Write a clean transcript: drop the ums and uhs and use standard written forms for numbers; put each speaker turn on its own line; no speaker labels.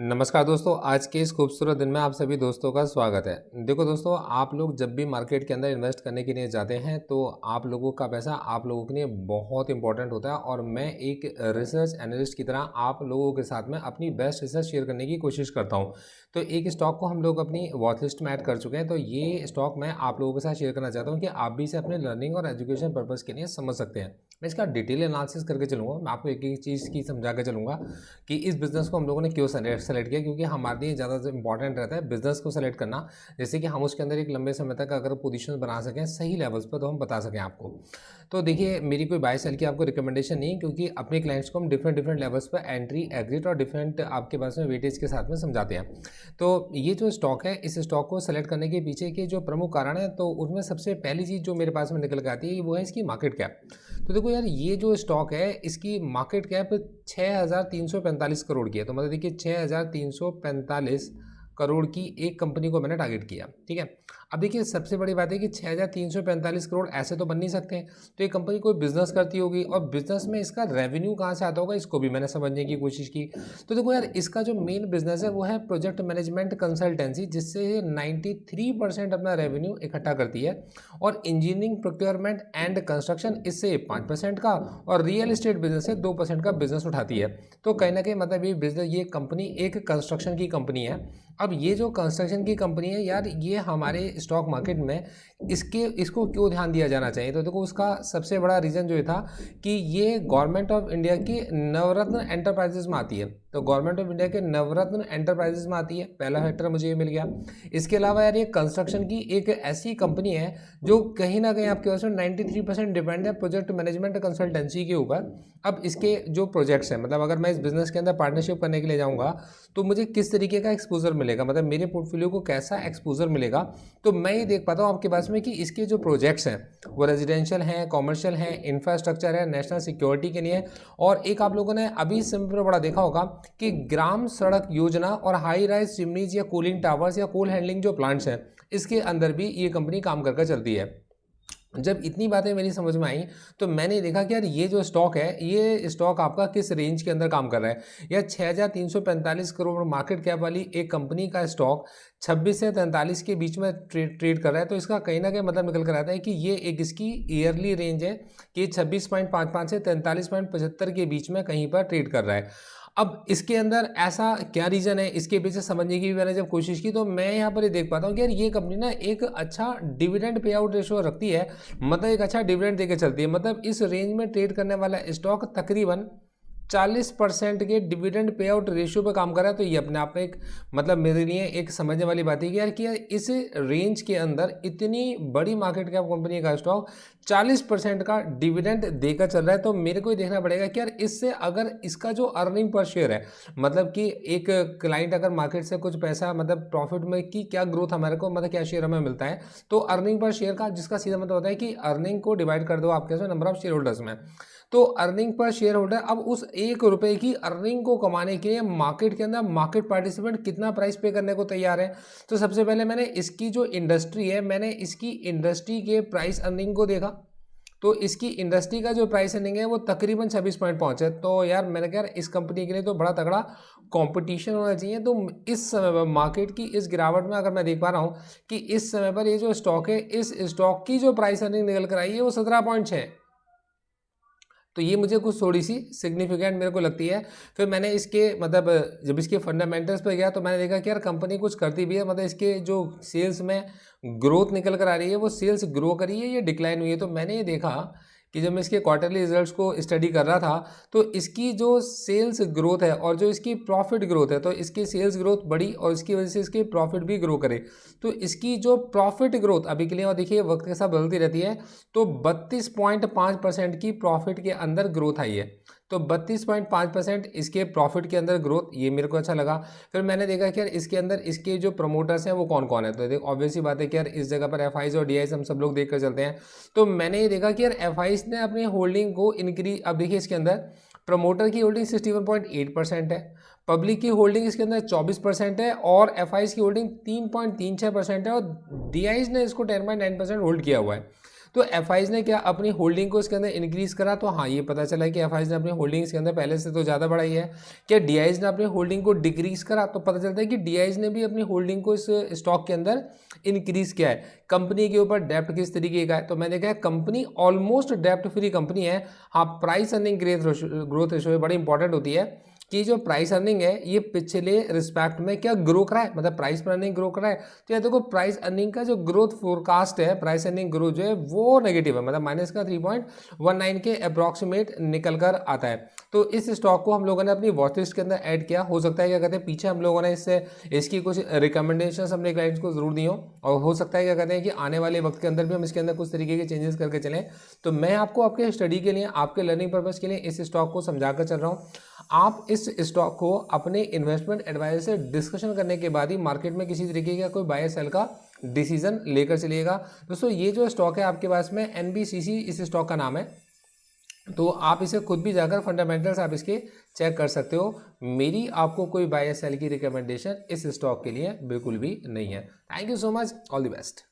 नमस्कार दोस्तों, आज के इस खूबसूरत दिन में आप सभी दोस्तों का स्वागत है। देखो दोस्तों, आप लोग जब भी मार्केट के अंदर इन्वेस्ट करने के लिए जाते हैं तो आप लोगों का पैसा आप लोगों के लिए बहुत इंपॉर्टेंट होता है और मैं एक रिसर्च एनालिस्ट की तरह आप लोगों के साथ में अपनी बेस्ट रिसर्च शेयर करने की कोशिश करता हूं। तो एक स्टॉक को हम लोग अपनी वॉच लिस्ट में ऐड कर चुके हैं, तो ये स्टॉक मैं आप लोगों के साथ शेयर करना चाहता हूँ कि आप भी इसे अपने लर्निंग और एजुकेशन पर्पज़ के लिए समझ सकते हैं। मैं इसका डिटेल एनालिसिस करके चलूँगा, मैं आपको एक एक चीज़ की समझा के चलूँगा कि इस बिज़नेस को हम लोगों ने क्यों सेलेक्ट किया, क्योंकि हमारे लिए ज़्यादा इंपॉर्टेंट रहता है बिज़नेस को सेलेक्ट करना, जैसे कि हम उसके अंदर एक लंबे समय तक अगर पोजीशन बना सकें सही लेवल्स पर, तो हम बता सकें आपको। तो देखिए, मेरी कोई बाय सेल की आपको रिकमेंडेशन नहीं, क्योंकि अपने क्लाइंट्स को हम डिफरेंट डिफरेंट लेवल्स पर एंट्री, एग्जिट और डिफरेंट आपके पास में वेटेज के साथ में समझाते हैं। तो ये जो स्टॉक है, इस स्टॉक को सेलेक्ट करने के पीछे के जो प्रमुख कारण है, तो उसमें सबसे पहली चीज़ जो मेरे पास में निकल के आती है वो है इसकी मार्केट कैप। तो देखो यार, ये जो स्टॉक है इसकी मार्केट कैप 6,345 करोड़ की है। तो मतलब देखिए, 6,345 करोड़ की एक कंपनी को मैंने टारगेट किया, ठीक है। अब देखिए, सबसे बड़ी बात है कि 6,345 करोड़ ऐसे तो बन नहीं सकते हैं। तो ये कंपनी कोई बिजनेस करती होगी और बिजनेस में इसका रेवेन्यू कहाँ से आता होगा, इसको भी मैंने समझने की कोशिश की। तो देखो यार, इसका जो मेन बिजनेस है वो है प्रोजेक्ट मैनेजमेंट कंसल्टेंसी, जिससे 93% अपना रेवेन्यू इकट्ठा करती है। और इंजीनियरिंग, प्रोक्योरमेंट एंड कंस्ट्रक्शन इससे 5% का, और रियल एस्टेट बिजनेस से 2% का बिजनेस उठाती है। तो कहीं ना कहीं मतलब ये बिजनेस, ये कंपनी एक कंस्ट्रक्शन की कंपनी है। अब ये जो कंस्ट्रक्शन की कंपनी है यार, ये हमारे स्टॉक मार्केट में इसको क्यों ध्यान दिया जाना चाहिए, तो देखो उसका सबसे बड़ा रीज़न जो ये था कि ये गवर्नमेंट ऑफ इंडिया की नवरत्न एंटरप्राइजेज में आती है। तो गवर्नमेंट ऑफ इंडिया के नवरत्न एंटरप्राइजेज में आती है, पहला फैक्टर मुझे ये मिल गया। इसके अलावा यार, ये कंस्ट्रक्शन की एक ऐसी कंपनी है जो कहीं ना कहीं आपके पास में 93% डिपेंड है प्रोजेक्ट मैनेजमेंट कंसल्टेंसी के ऊपर। अब इसके जो प्रोजेक्ट्स हैं, मतलब अगर मैं इस बिजनेस के अंदर पार्टनरशिप करने के लिए जाऊँगा तो मुझे किस तरीके का एक्सपोजर मिलेगा, मतलब मेरे पोर्टफोलियो को कैसा एक्सपोजर मिलेगा। तो मैं ये देख पाता हूँ आपके पास में कि इसके जो प्रोजेक्ट्स हैं वो रेजिडेंशियल हैं, कॉमर्शियल हैं, इंफ्रास्ट्रक्चर है, नेशनल सिक्योरिटी के लिए। और एक आप लोगों ने अभी सिंपल बड़ा देखा होगा कि ग्राम सड़क योजना और हाई राइज चिमनीज या कूलिंग टावर्स या कोल हैंडलिंग जो प्लांट्स हैं, इसके अंदर भी ये कंपनी काम करके चलती है। जब इतनी बातें मेरी समझ में आई तो मैंने देखा कि यार, ये जो स्टॉक है, ये स्टॉक आपका किस रेंज के अंदर काम कर रहा है। या 6,345 करोड़ मार्केट कैप वाली एक कंपनी का स्टॉक 26 से 43 के बीच में ट्रेड कर रहा है। तो इसका कहीं ना कहीं मतलब निकल कर आता है कि ये एक इसकी ईयरली रेंज है कि 26.55 से 43.75 के बीच में कहीं पर ट्रेड कर रहा है। अब इसके अंदर ऐसा क्या रीज़न है, इसके पीछे समझने की भी मैंने जब कोशिश की तो मैं यहाँ पर ये देख पाता हूँ कि यार, ये कंपनी ना एक अच्छा डिविडेंड पे आउट रेशियो रखती है, मतलब एक अच्छा डिविडेंड देके चलती है। मतलब इस रेंज में ट्रेड करने वाला स्टॉक तकरीबन 40% के डिविडेंड पे आउट रेशियो पे काम कर रहा है। तो ये अपने आप में एक, मतलब मेरे लिए एक समझने वाली बात है कि यार इस रेंज के अंदर इतनी बड़ी मार्केट कैप कंपनी का स्टॉक 40% का डिविडेंड देकर चल रहा है। तो मेरे को ही देखना पड़ेगा कि यार, इससे अगर इसका जो अर्निंग पर शेयर है, मतलब कि एक क्लाइंट अगर मार्केट से कुछ पैसा, मतलब प्रॉफिट में की क्या ग्रोथ हमारे को, मतलब क्या शेयर हमें मिलता है, तो अर्निंग पर शेयर का, जिसका सीधा मतलब होता है कि अर्निंग को डिवाइड कर दो आपके नंबर ऑफ शेयर होल्डर्स में। तो अर्निंग पर शेयर होल्डर अब उस 1 रुपए की अर्निंग को कमाने के लिए मार्केट के अंदर मार्केट पार्टिसिपेंट कितना प्राइस पे करने को तैयार है। तो सबसे पहले मैंने इसकी जो इंडस्ट्री है, मैंने इसकी इंडस्ट्री के प्राइस अर्निंग को देखा। तो इसकी इंडस्ट्री का जो प्राइस अर्निंग है वो तकरीबन 26 पॉइंट है। तो यार, मैंने कहा इस कंपनी के लिए तो बड़ा तगड़ा कंपटीशन होना चाहिए। तो इस समय पर मार्केट की इस गिरावट में अगर मैं देख पा रहा हूँ कि इस समय पर ये जो स्टॉक है, इस स्टॉक की जो प्राइस अर्निंग निकल कर आई है वो 17.6। तो ये मुझे कुछ थोड़ी सी सिग्निफिकेंट मेरे को लगती है। फिर मैंने इसके, मतलब जब इसके फंडामेंटल्स पे गया तो मैंने देखा कि यार, कंपनी कुछ करती भी है, मतलब इसके जो सेल्स में ग्रोथ निकल कर आ रही है, वो सेल्स ग्रो करी है या डिक्लाइन हुई है। तो मैंने ये देखा कि जब मैं इसके क्वार्टरली रिजल्ट्स को स्टडी कर रहा था तो इसकी जो सेल्स ग्रोथ है और जो इसकी प्रॉफिट ग्रोथ है, तो इसकी सेल्स ग्रोथ बढ़ी और इसकी वजह से इसकी प्रॉफिट भी ग्रो करे। तो इसकी जो प्रॉफिट ग्रोथ अभी के लिए, और देखिए वक्त के साथ बदलती रहती है, तो 32.5% की प्रॉफिट के अंदर ग्रोथ आई है। तो 32.5% इसके प्रॉफिट के अंदर ग्रोथ, ये मेरे को अच्छा लगा। फिर मैंने देखा कि यार, इसके अंदर इसके जो प्रमोटर्स हैं वो कौन कौन है। तो देख, ऑब्वियस ही बात है कि यार, इस जगह पर एफ और डी हम सब लोग देख कर चलते हैं। तो मैंने ये देखा कि यार, एफ ने अपनी होल्डिंग को इंक्रीज, अब देखिए इसके अंदर प्रमोटर की होल्डिंग 61.8% है, पब्लिक की होल्डिंग इसके अंदर 24% है, और एफ की होल्डिंग 3.36% है, और डी ने इसको 10.9% होल्ड किया हुआ है। तो एफआईज ने क्या अपनी होल्डिंग को इसके अंदर इंक्रीज करा, तो हाँ ये पता चला कि एफआईज ने अपनी होल्डिंग इसके अंदर पहले से तो ज़्यादा बढ़ाई है। क्या डीआईज ने अपनी होल्डिंग को डिक्रीज करा, तो पता चलता है कि डीआईज ने भी अपनी होल्डिंग को इस स्टॉक के अंदर इंक्रीज किया है। कंपनी के ऊपर डेप्ट किस तरीके का है, तो मैंने कहा कंपनी ऑलमोस्ट डेप्ट फ्री कंपनी है। हाँ, प्राइस अर्निंग ग्रोथ रेशो बड़ी इंपॉर्टेंट होती है कि जो प्राइस अर्निंग है ये पिछले रिस्पेक्ट में क्या ग्रो करा है, मतलब प्राइस पर अर्निंग ग्रो करा है। तो ये देखो प्राइस अर्निंग का जो ग्रोथ फोरकास्ट है, प्राइस अर्निंग ग्रोथ जो है वो नेगेटिव है, मतलब माइनस का 3.19 के अप्रॉक्सीमेट निकल कर आता है। तो इस स्टॉक को हम लोगों ने अपनी वॉच लिस्ट के अंदर ऐड किया। हो सकता है क्या कहते हैं पीछे हम लोगों ने इसकी कुछ रिकमेंडेशन अपने क्लाइंट्स को जरूर दी हो, और हो सकता है क्या कहते हैं कि आने वाले वक्त के अंदर भी हम इसके अंदर कुछ तरीके के चेंजेस करके चलें। तो मैं आपको आपके स्टडी के लिए, आपके लर्निंग पर्पज़ के लिए इस स्टॉक को समझा कर चल रहा हूँ। आप इस स्टॉक को अपने इन्वेस्टमेंट एडवाइजर से डिस्कशन करने के बाद ही मार्केट में किसी तरीके का कोई बाय सेल का डिसीजन लेकर चलिएगा। दोस्तों ये जो स्टॉक है आपके पास में एनबीसीसी इस स्टॉक का नाम है, तो आप इसे खुद भी जाकर फंडामेंटल्स आप इसके चेक कर सकते हो। मेरी आपको कोई बाय सेल की रिकमेंडेशन इस स्टॉक के लिए बिल्कुल भी नहीं है। Thank you so much, all the best.